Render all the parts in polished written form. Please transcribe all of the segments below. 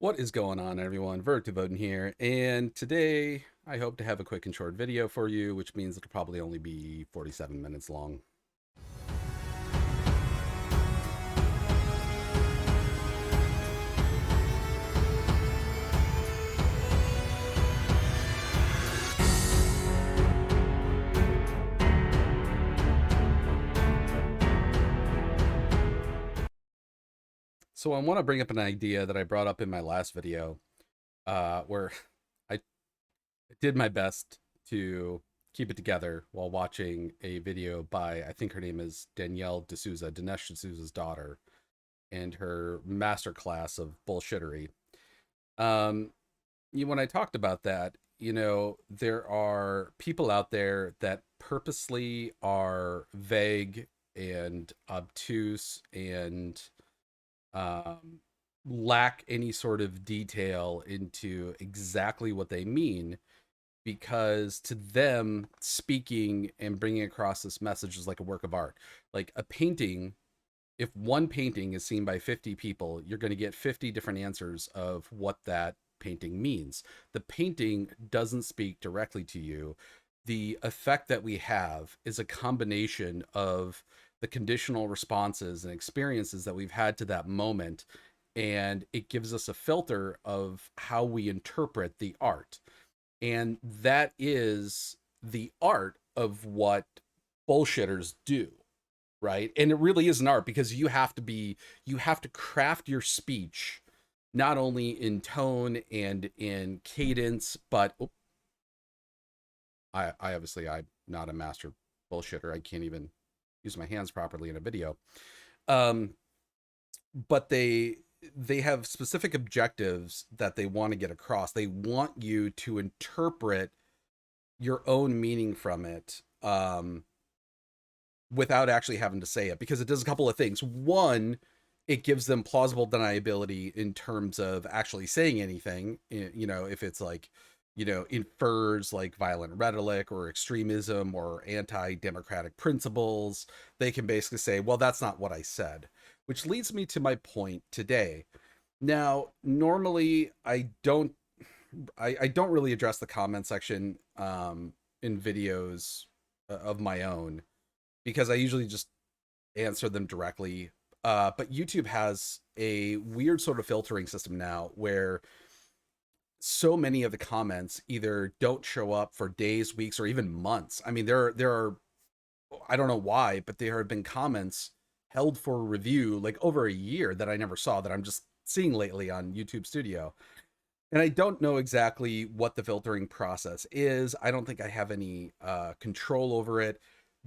What is going on, everyone? Odin here, and today I hope to have a quick and short video for you, which means it'll probably only be 47 minutes long. So I want to bring up an idea that I brought up in my last video, where I did my best to keep it together while watching a video by, I think her name is Danielle D'Souza, Dinesh D'Souza's daughter, and her master class of bullshittery. Um, when I talked about that, there are people out there that purposely are vague and obtuse and um, lack any sort of detail into exactly what they mean, because to them, speaking and bringing across this message is like a work of art. Like a painting, if one painting is seen by 50 people, you're going to get 50 different answers of what that painting means. The painting doesn't speak directly to you. The effect that we have is a combination of the conditional responses and experiences that we've had to that moment, and it gives us a filter of how we interpret the art. And that is the art of what bullshitters do, right? And it really is an art, because you have to craft your speech not only in tone and in cadence, but I obviously, I'm not a master bullshitter. I can't even use my hands properly in a video. Um, but they have specific objectives that they want to get across. They want you to interpret your own meaning from it, without actually having to say it, because it does a couple of things. One, it gives them plausible deniability in terms of actually saying anything. If it's like, infers like violent rhetoric or extremism or anti-democratic principles, they can basically say, well, that's not what I said. Which leads me to my point today. Now, normally I don't really address the comment section in videos of my own, because I usually just answer them directly. But YouTube has a weird sort of filtering system now, where so many of the comments either don't show up for days, weeks, or even months. I mean, there are, I don't know why, but there have been comments held for review like over a year that I never saw, that I'm just seeing lately on YouTube Studio. And I don't know exactly what the filtering process is. I don't think I have any control over it,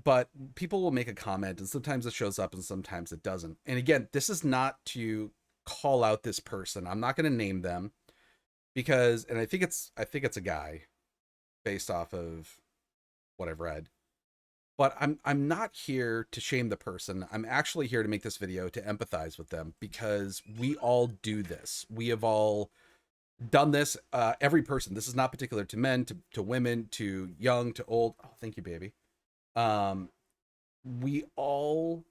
but people will make a comment, and sometimes it shows up and sometimes it doesn't. And again, this is not to call out this person. I'm not going to name them, because, and I think it's a guy based off of what I've read. But I'm not here to shame the person. I'm actually here to make this video to empathize with them, because we all do this. We have all done this. Every person. This is not particular to men, to women, to young, to old. Oh, thank you, baby. Um, we all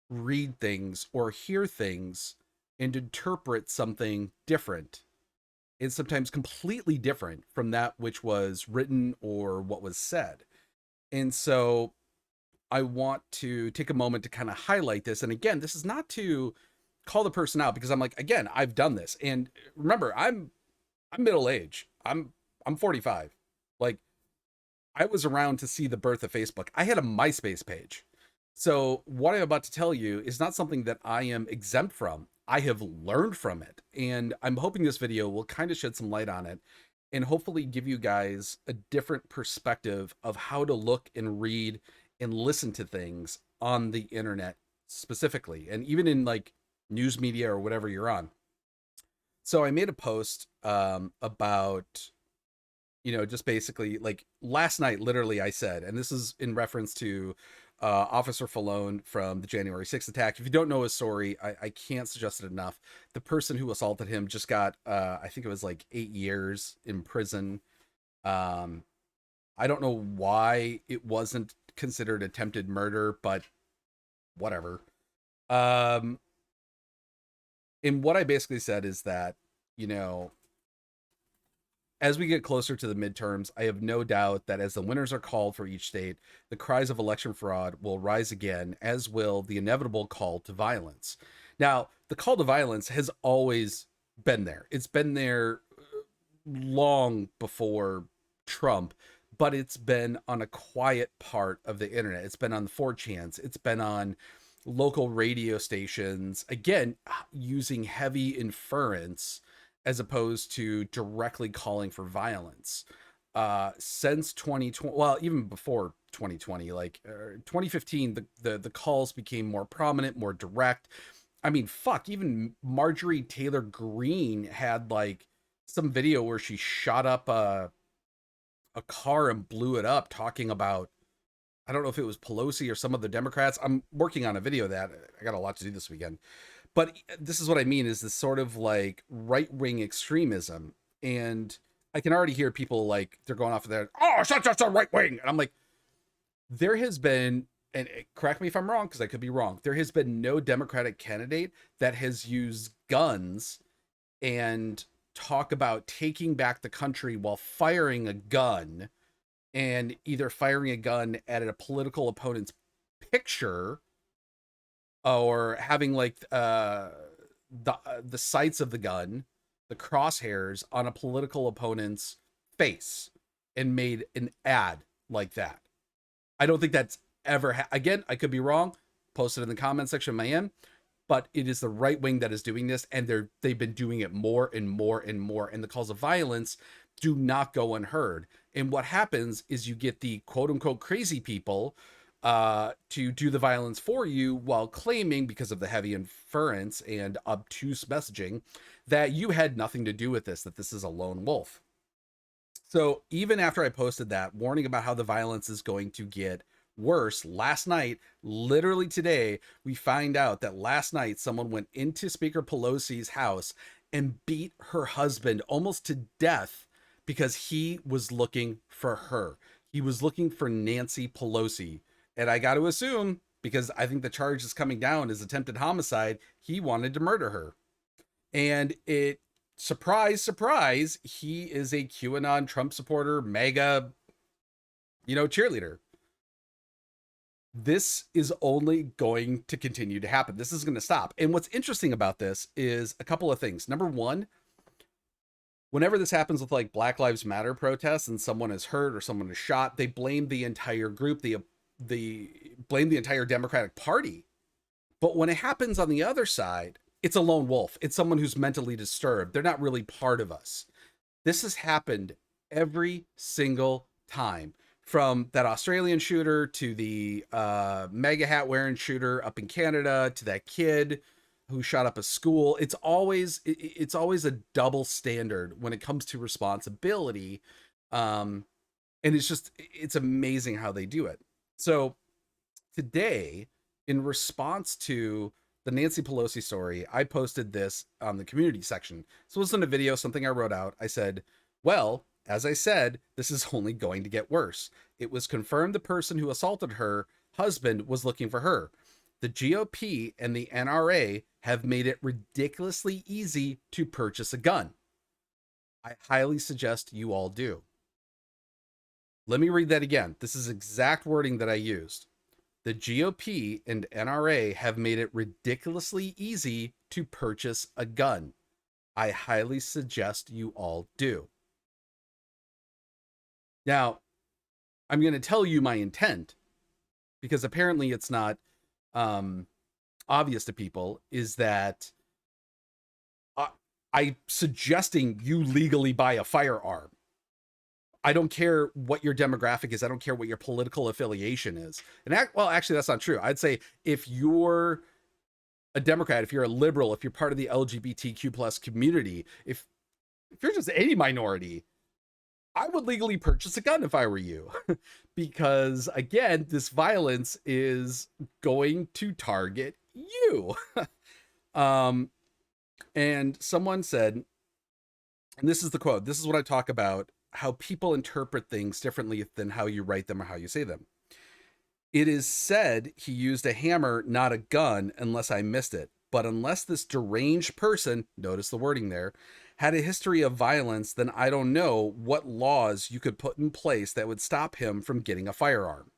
read things or hear things and interpret something different, and sometimes completely different from that which was written or what was said. And so I want to take a moment to kind of highlight this. And again, this is not to call the person out, because I'm like, again, I've done this. And remember, I'm middle age. I'm 45. Like, I was around to see the birth of Facebook. I had a MySpace page. So what I'm about to tell you is not something that I am exempt from. I have learned from it. And I'm hoping this video will kind of shed some light on it, and hopefully give you guys a different perspective of how to look and read and listen to things on the internet specifically, and even in like news media or whatever you're on. So I made a post about, just basically like last night, literally, I said, and this is in reference to Officer Falone from the January 6th attack. If you don't know his story, I can't suggest it enough. The person who assaulted him just got, I think it was like 8 years in prison. Um, I don't know why it wasn't considered attempted murder, but whatever. Um, and what I basically said is that you know, as we get closer to the midterms, I have no doubt that as the winners are called for each state, the cries of election fraud will rise again, as will the inevitable call to violence. Now, the call to violence has always been there. It's been there long before Trump, but it's been on a quiet part of the internet. It's been on the 4chans. It's been on local radio stations, again, using heavy inference as opposed to directly calling for violence. Since 2020, well, even before 2020, like 2015, the calls became more prominent, more direct. I mean, fuck, even Marjorie Taylor Greene had like some video where she shot up a car and blew it up, talking about, I don't know if it was Pelosi or some of the Democrats. I'm working on a video of that. I got a lot to do this weekend. But this is what I mean, is this sort of like right-wing extremism. And I can already hear people like, they're going off of there, oh, such a right wing. And I'm like, there has been, and correct me if I'm wrong, because I could be wrong, there has been no Democratic candidate that has used guns and talk about taking back the country while firing a gun, and either firing a gun at a political opponent's picture or having like the sights of the gun, the crosshairs on a political opponent's face, and made an ad like that. I don't think that's ever again, I could be wrong. Post it in the comment section of my end, but it is the right wing that is doing this, and they've been doing it more and more and more, and the calls of violence do not go unheard. And what happens is you get the quote unquote crazy people to do the violence for you, while claiming, because of the heavy inference and obtuse messaging, that you had nothing to do with this, that this is a lone wolf. So even after I posted that warning about how the violence is going to get worse, last night, literally today, we find out that last night someone went into Speaker Pelosi's house and beat her husband almost to death because he was looking for her. He was looking for Nancy Pelosi. And I got to assume, because I think the charge is coming down as attempted homicide, he wanted to murder her. And it, surprise, surprise, he is a QAnon Trump supporter, mega, cheerleader. This is only going to continue to happen. This is going to stop. And what's interesting about this is a couple of things. Number one, whenever this happens with like Black Lives Matter protests and someone is hurt or someone is shot, they blame the entire group. They blame the entire Democratic Party. But when it happens on the other side, it's a lone wolf. It's someone who's mentally disturbed. They're not really part of us. This has happened every single time, from that Australian shooter to the mega hat wearing shooter up in Canada to that kid who shot up a school. It's always a double standard when it comes to responsibility. And it's amazing how they do it. So today, in response to the Nancy Pelosi story, I posted this on the community section. So it wasn't a video, something I wrote out. I said, well, as I said, this is only going to get worse. It was confirmed the person who assaulted her husband was looking for her. The GOP and the NRA have made it ridiculously easy to purchase a gun. I highly suggest you all do. Let me read that again. This is exact wording that I used. The GOP and NRA have made it ridiculously easy to purchase a gun. I highly suggest you all do. Now, I'm going to tell you my intent, because apparently it's not obvious to people, is that I'm suggesting you legally buy a firearm. I don't care what your demographic is. I don't care what your political affiliation is. And actually, that's not true. I'd say if you're a Democrat, if you're a liberal, if you're part of the LGBTQ plus community, if you're just any minority, I would legally purchase a gun if I were you. Because again, this violence is going to target you. And someone said, and this is the quote, this is what I talk about, how people interpret things differently than how you write them or how you say them. It is said he used a hammer, not a gun, unless I missed it. But unless this deranged person, notice the wording there, had a history of violence, then I don't know what laws you could put in place that would stop him from getting a firearm.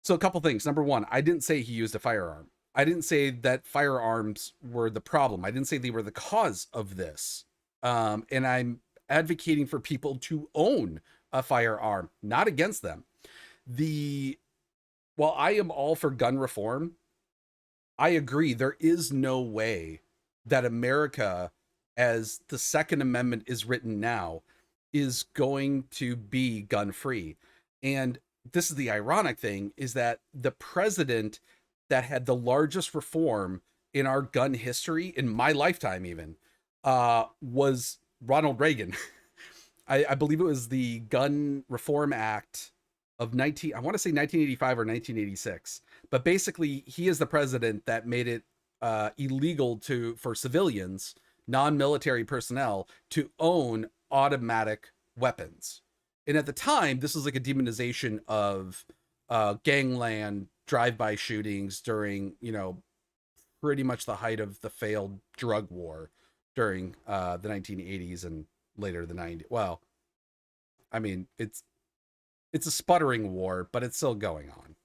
So, a couple things. Number one, I didn't say he used a firearm. I didn't say that firearms were the problem. I didn't say they were the cause of this. And I'm advocating for people to own a firearm, not against them. The While I am all for gun reform, I agree there is no way that America, as the Second Amendment is written now, is going to be gun free. And this is the ironic thing, is that the president that had the largest reform in our gun history, in my lifetime even, was Ronald Reagan. I believe it was the Gun Reform Act of 19, I want to say 1985 or 1986. But basically, he is the president that made it illegal for civilians, non-military personnel, to own automatic weapons. And at the time, this was like a demonization of gangland drive-by shootings during, pretty much the height of the failed drug war during the 1980s and later the 90s. Well, I mean, it's a sputtering war, but it's still going on.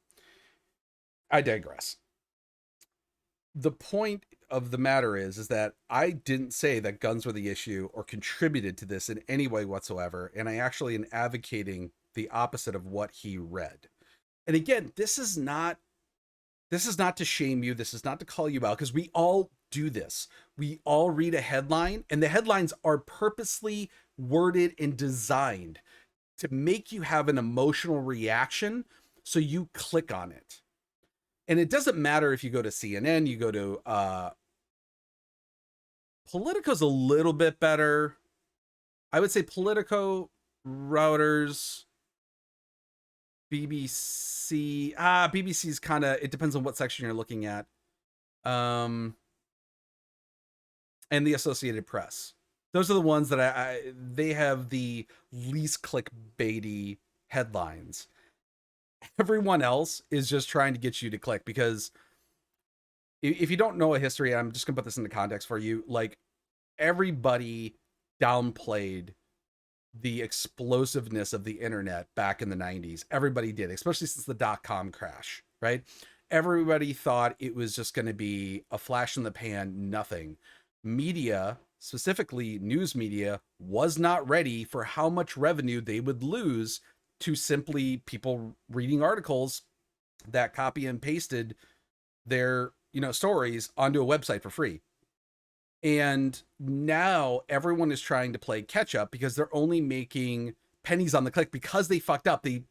I digress. The point of the matter is that I didn't say that guns were the issue or contributed to this in any way whatsoever, and I actually am advocating the opposite of what he read. And again, this is not to shame you, this is not to call you out, because we all do this. We all read a headline, and the headlines are purposely worded and designed to make you have an emotional reaction, so you click on it. And it doesn't matter if you go to CNN, you go to Politico's a little bit better. I would say Politico, Reuters, BBC. BBC's kind of, it depends on what section you're looking at. And the Associated Press. Those are the ones that they have the least clickbaity headlines. Everyone else is just trying to get you to click, because if you don't know a history, I'm just gonna put this into context for you. Like, everybody downplayed the explosiveness of the internet back in the 90s. Everybody did, especially since the .com crash, right? Everybody thought it was just going to be a flash in the pan, nothing. Media, specifically news media, was not ready for how much revenue they would lose to simply people reading articles that copy and pasted their, stories onto a website for free. And now everyone is trying to play catch up because they're only making pennies on the click because they fucked up. They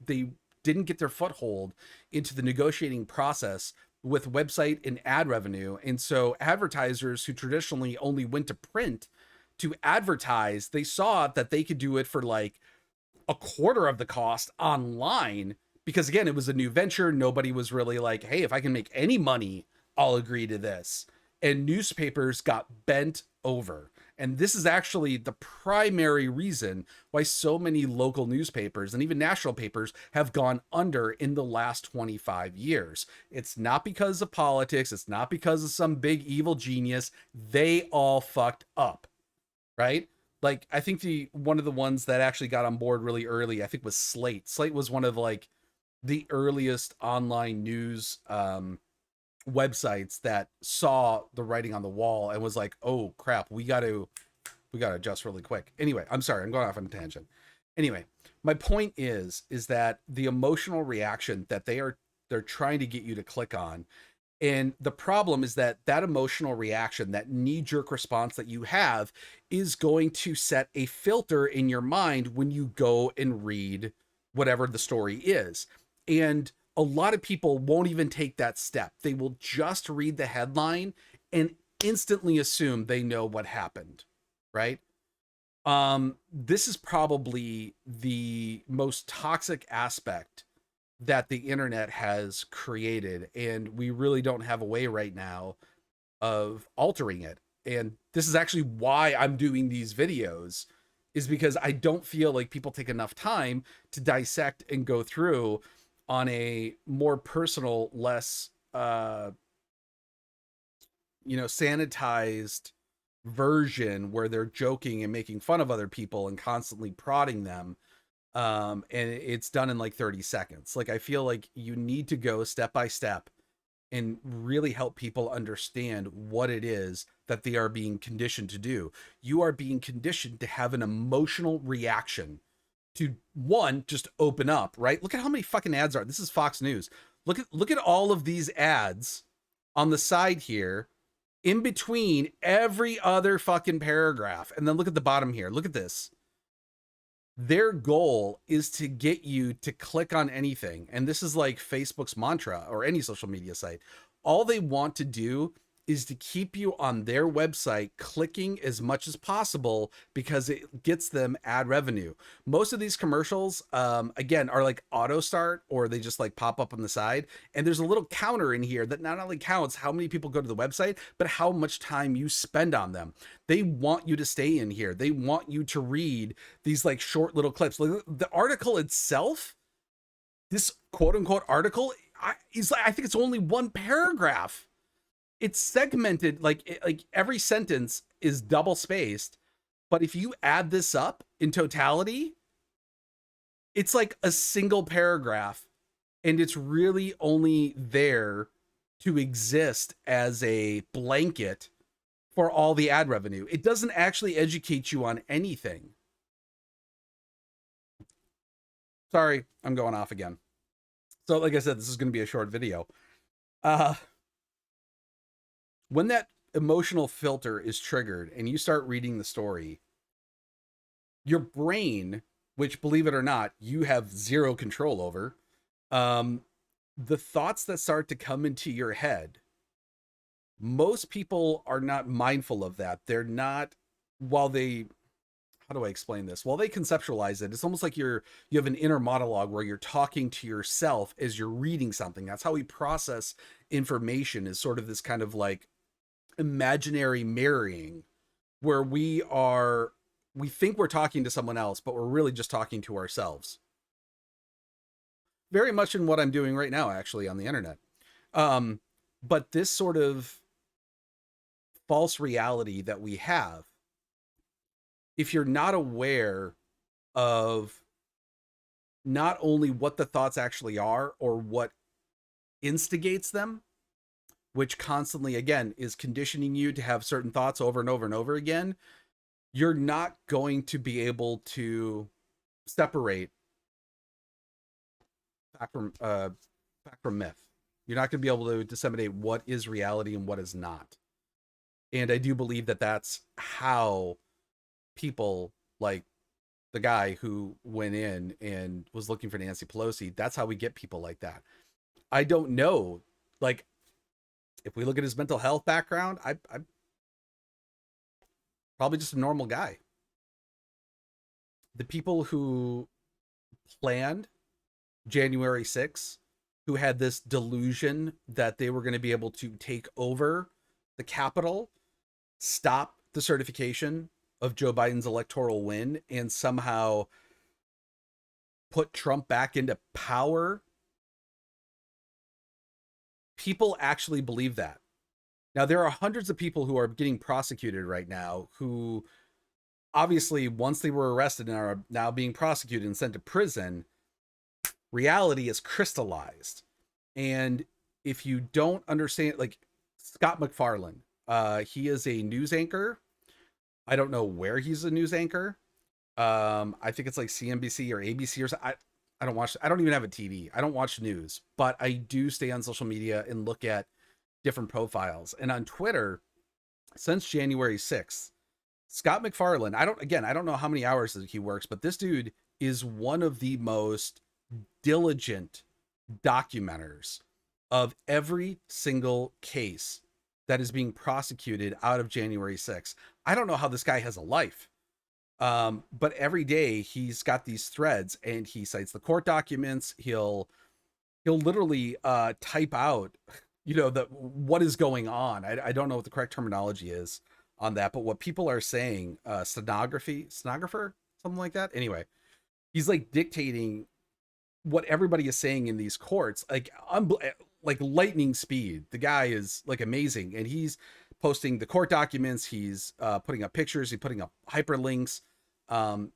didn't get their foothold into the negotiating process with website and ad revenue. And so advertisers who traditionally only went to print to advertise, they saw that they could do it for like a quarter of the cost online, because again, it was a new venture. Nobody was really like, hey, if I can make any money, I'll agree to this. And newspapers got bent over. And this is actually the primary reason why so many local newspapers and even national papers have gone under in the last 25 years. It's not because of politics. It's not because of some big evil genius. They all fucked up, right? Like, I think one of the ones that actually got on board really early, I think, was Slate. Slate was one of like the earliest online news websites that saw the writing on the wall and was like, oh crap, we got to adjust really quick. Anyway, I'm sorry, I'm going off on a tangent. Anyway, my point is that the emotional reaction that they're trying to get you to click on, and the problem is that emotional reaction, that knee-jerk response that you have, is going to set a filter in your mind when you go and read whatever the story is. And a lot of people won't even take that step. They will just read the headline and instantly assume they know what happened, right? This is probably the most toxic aspect that the internet has created, and we really don't have a way right now of altering it. And this is actually why I'm doing these videos, is because I don't feel like people take enough time to dissect and go through on a more personal, less sanitized version where they're joking and making fun of other people and constantly prodding them. And it's done in like 30 seconds. Like, I feel like you need to go step by step and really help people understand what it is that they are being conditioned to do. You are being conditioned to have an emotional reaction to, one, just open up, right? Look at how many fucking ads are. This is Fox News. Look at all of these ads on the side here in between every other fucking paragraph. And then look at the bottom here. Look at this. Their goal is to get you to click on anything. And this is like Facebook's mantra, or any social media site. All they want to do is to keep you on their website clicking as much as possible, because it gets them ad revenue. Most of these commercials, again, are like auto start, or they just like pop up on the side. And there's a little counter in here that not only counts how many people go to the website, but how much time you spend on them. They want you to stay in here. They want you to read these like short little clips. Like the article itself, this quote unquote article, I think it's only one paragraph. It's segmented, like every sentence is double spaced, but if you add this up in totality, it's like a single paragraph, and it's really only there to exist as a blanket for all the ad revenue. It doesn't actually educate you on anything. Sorry, I'm going off again. So like I said, this is going to be a short video. When that emotional filter is triggered and you start reading the story, your brain, which, believe it or not, you have zero control over, the thoughts that start to come into your head, most people are not mindful of that. They're not, while they, how do I explain this? While they conceptualize it, it's almost like you have an inner monologue where you're talking to yourself as you're reading something. That's how we process information, is sort of this kind of like imaginary mirroring, where we think we're talking to someone else, but we're really just talking to ourselves. Very much in what I'm doing right now, actually, on the internet. But this sort of false reality that we have, if you're not aware of not only what the thoughts actually are or what instigates them, which constantly, again, is conditioning you to have certain thoughts over and over and over again, you're not going to be able to separate fact from myth. You're not going to be able to disseminate what is reality and what is not. And I do believe that that's how people like the guy who went in and was looking for Nancy Pelosi, that's how we get people like that. I don't know. Like, if we look at his mental health background, I'm probably just a normal guy. The people who planned January 6th, who had this delusion that they were going to be able to take over the Capitol, stop the certification of Joe Biden's electoral win, and somehow put Trump back into power, people actually believe that. Now, there are hundreds of people who are getting prosecuted right now who, obviously, once they were arrested and are now being prosecuted and sent to prison, reality is crystallized. And if you don't understand, like Scott MacFarlane, he is a news anchor. I don't know where he's a news anchor. I think it's like CNBC or ABC or something. I don't watch, I don't even have a TV. I don't watch news, but I do stay on social media and look at different profiles. And on Twitter, since January 6th, Scott MacFarlane, I don't know how many hours he works, but this dude is one of the most diligent documenters of every single case that is being prosecuted out of January 6th. I don't know how this guy has a life. But every day he's got these threads and he cites the court documents. He'll literally type out, what is going on. I don't know what the correct terminology is on that, but what people are saying, stenographer, something like that. Anyway, he's like dictating what everybody is saying in these courts, like lightning speed. The guy is like amazing, and he's posting the court documents. He's putting up pictures. He's putting up hyperlinks. And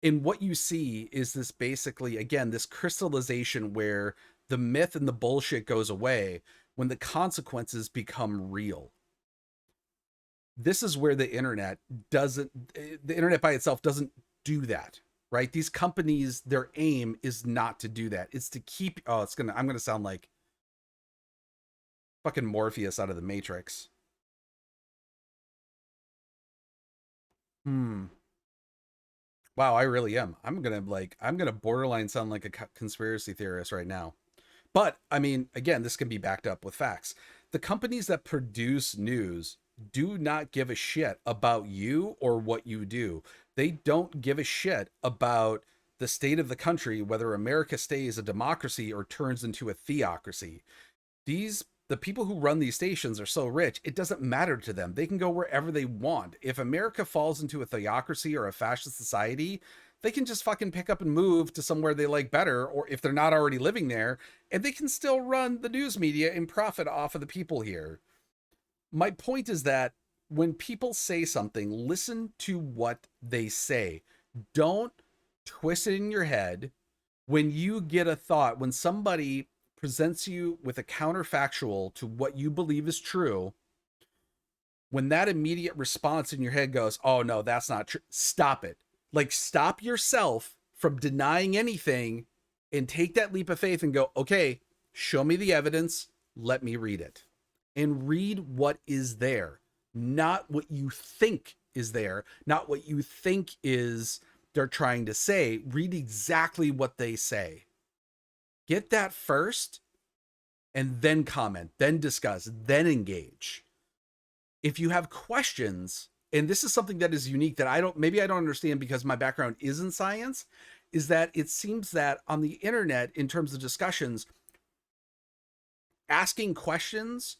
what you see is this basically, again, this crystallization where the myth and the bullshit goes away when the consequences become real. This is where the internet by itself doesn't do that, right? These companies, their aim is not to do that. It's to keep, I'm going to sound like fucking Morpheus out of the Matrix. Wow, I really am. I'm gonna borderline sound like a conspiracy theorist right now. But I mean, again, this can be backed up with facts. The companies that produce news do not give a shit about you or what you do. They don't give a shit about the state of the country, whether America stays a democracy or turns into a theocracy. The people who run these stations are so rich, it doesn't matter to them. They can go wherever they want. If America falls into a theocracy or a fascist society, they can just fucking pick up and move to somewhere they like better, or if they're not already living there, and they can still run the news media and profit off of the people here. My point is that when people say something, listen to what they say. Don't twist it in your head. When you get a thought, when somebody presents you with a counterfactual to what you believe is true, when that immediate response in your head goes, oh no, that's not true, stop it. Like, stop yourself from denying anything and take that leap of faith and go, okay, show me the evidence, let me read it. And read what is there, not what you think is there, not what you think is they're trying to say. Read exactly what they say. Get that first, and then comment, then discuss, then engage. If you have questions, and this is something that is unique that I don't understand because my background is in science, is that it seems that on the internet, in terms of discussions, asking questions,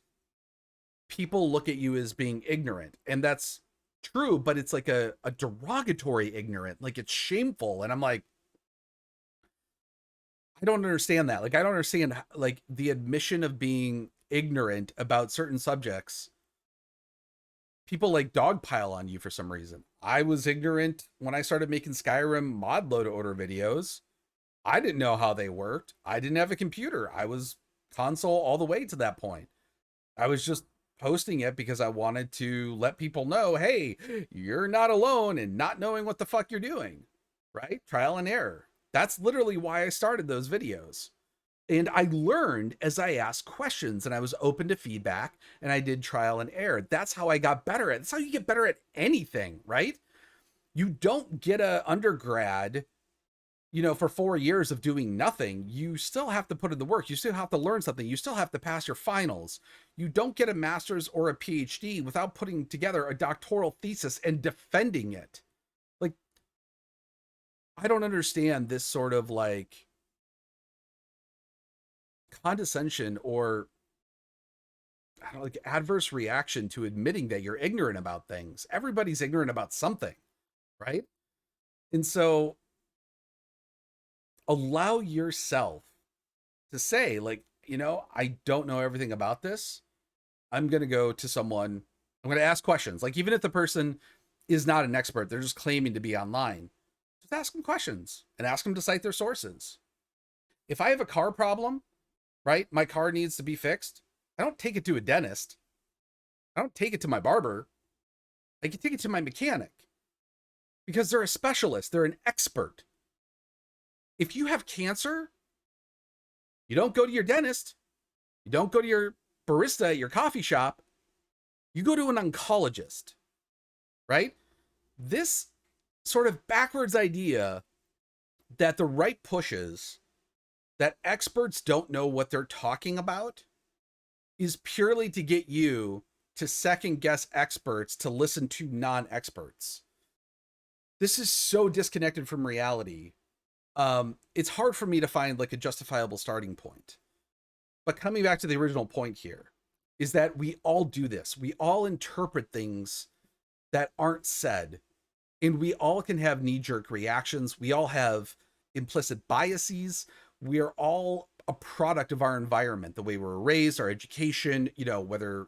people look at you as being ignorant. And that's true, but it's like a derogatory ignorant, like it's shameful. And I'm like, I don't understand that. Like, I don't understand like the admission of being ignorant about certain subjects. People like dogpile on you for some reason. I was ignorant when I started making Skyrim mod load order videos. I didn't know how they worked. I didn't have a computer. I was console all the way to that point. I was just posting it because I wanted to let people know, hey, you're not alone in not knowing what the fuck you're doing, right? Trial and error. That's literally why I started those videos. And I learned as I asked questions, and I was open to feedback, and I did trial and error. That's how I got better at it. That's how you get better at anything, right? You don't get a undergrad, for 4 years of doing nothing. You still have to put in the work. You still have to learn something. You still have to pass your finals. You don't get a master's or a PhD without putting together a doctoral thesis and defending it. Like, I don't understand this sort of like condescension or I don't know, like adverse reaction to admitting that you're ignorant about things. Everybody's ignorant about something, right? And so allow yourself to say, like, I don't know everything about this. I'm going to go to someone, I'm going to ask questions. Like, even if the person is not an expert, they're just claiming to be online, just ask them questions and ask them to cite their sources. If I have a car problem, right, my car needs to be fixed, I don't take it to a dentist. I don't take it to my barber. I can take it to my mechanic because they're a specialist. They're an expert. If you have cancer, you don't go to your dentist. You don't go to your barista at your coffee shop. You go to an oncologist, right? This sort of backwards idea that the right pushes, that experts don't know what they're talking about, is purely to get you to second guess experts to listen to non-experts. This is so disconnected from reality. It's hard for me to find like a justifiable starting point. But coming back to the original point here is that we all do this. We all interpret things that aren't said, and we all can have knee-jerk reactions. We all have implicit biases. We are all a product of our environment, the way we're raised, our education, whether,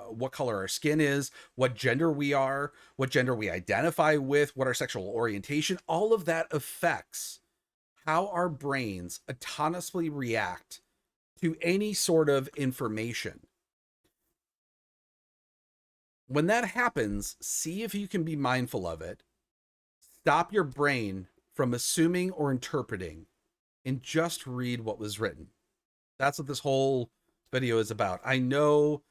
what color our skin is, what gender we are, what gender we identify with, what our sexual orientation, all of that affects how our brains autonomously react to any sort of information. When that happens, see if you can be mindful of it. Stop your brain from assuming or interpreting and just read what was written. That's what this whole video is about. I know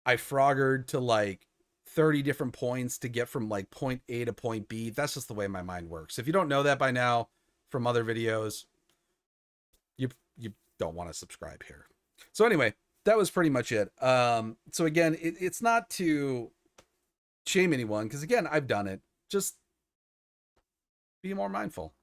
I froggered to like 30 different points to get from like point A to point B. That's just the way my mind works. If you don't know that by now from other videos, you don't want to subscribe here. So anyway, that was pretty much it. So again, it's not to shame anyone, because again, I've done it. Just be more mindful.